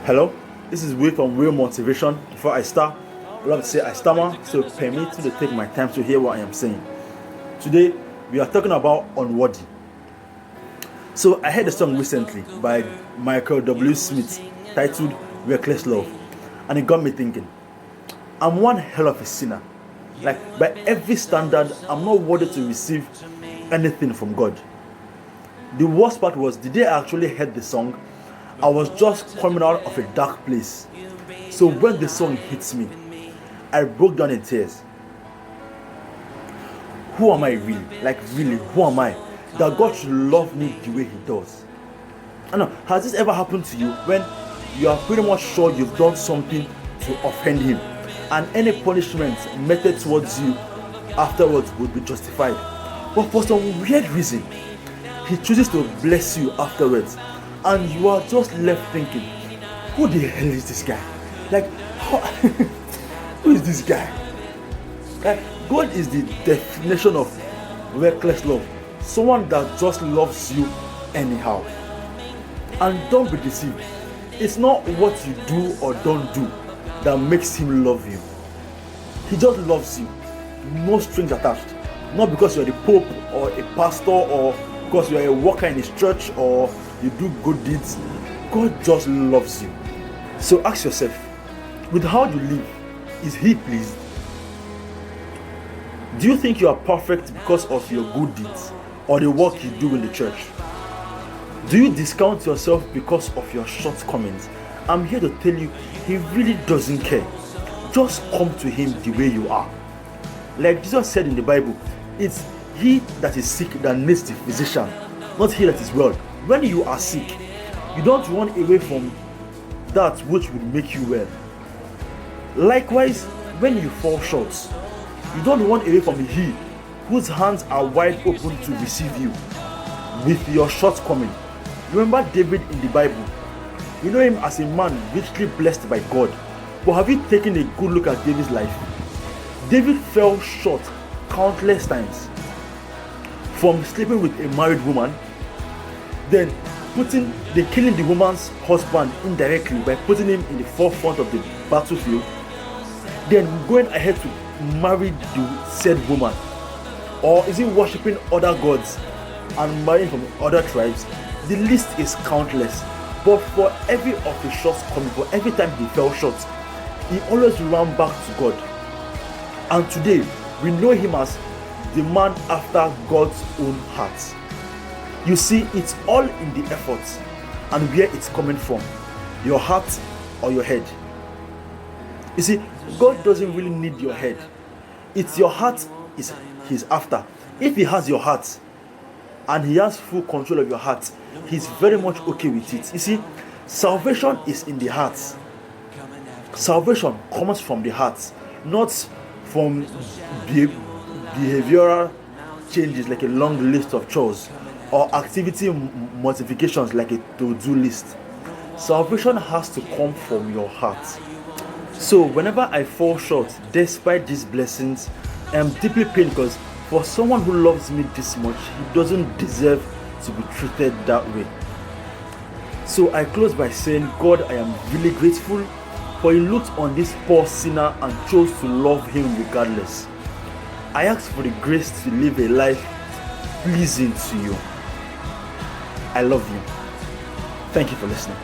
Hello, this is Will from Real Motivation. Before I start, I love to say I stammer, so permit me to take my time to hear what I am saying. Today, we are talking about Unworthy. So I heard a song recently by Michael W. Smith titled Reckless Love, and it got me thinking. I'm one hell of a sinner. Like, by every standard, I'm not worthy to receive anything from God. The worst part was the day I actually heard the song, I was just coming out of a dark place. So when the song hits me, I broke down in tears. Who am I really? Like, really, who am I? That God should love me the way He does. I know, has this ever happened to you when you are pretty much sure you've done something to offend Him, and any punishment meted towards you afterwards would be justified? But for some weird reason, He chooses to bless you afterwards, and you are just left thinking, who the hell is this guy? Like, who is this guy? Like, God is the definition of reckless love. Someone that just loves you anyhow. And don't be deceived. It's not what you do or don't do that makes Him love you. He just loves you. No strings attached. Not because you're the Pope or a pastor or because you're a worker in His church or you do good deeds. God just loves you. So ask yourself, with how you live, is He pleased? Do you think you are perfect because of your good deeds or the work you do in the church? Do you discount yourself because of your shortcomings? I'm here to tell you, He really doesn't care. Just come to Him the way you are. Like Jesus said in the Bible, it's he that is sick that needs the physician, not he that is well. When you are sick, you don't run away from that which will make you well. Likewise, when you fall short, you don't run away from He whose hands are wide open to receive you with your shortcoming. Remember David in the Bible. You know him as a man richly blessed by God. But have you taken a good look at David's life? David fell short countless times. From sleeping with a married woman, then killing the woman's husband indirectly by putting him in the forefront of the battlefield, then going ahead to marry the said woman, or is he worshipping other gods and marrying from other tribes? The list is countless. But for every of his shortcomings, for every time he fell short, he always ran back to God. And today we know him as the man after God's own heart. You see, it's all in the effort and where it's coming from, your heart or your head. You see, God doesn't really need your head. It's your heart He's after. If He has your heart and He has full control of your heart, He's very much okay with it. You see, salvation is in the heart. Salvation comes from the heart, not from behavioral changes like a long list of chores or activity modifications like a to-do list. Salvation has to come from your heart. So whenever I fall short, despite these blessings, I am deeply pained because for someone who loves me this much, He doesn't deserve to be treated that way. So I close by saying, God, I am really grateful for He looked on this poor sinner and chose to love him regardless. I ask for the grace to live a life pleasing to You. I love you. Thank you for listening.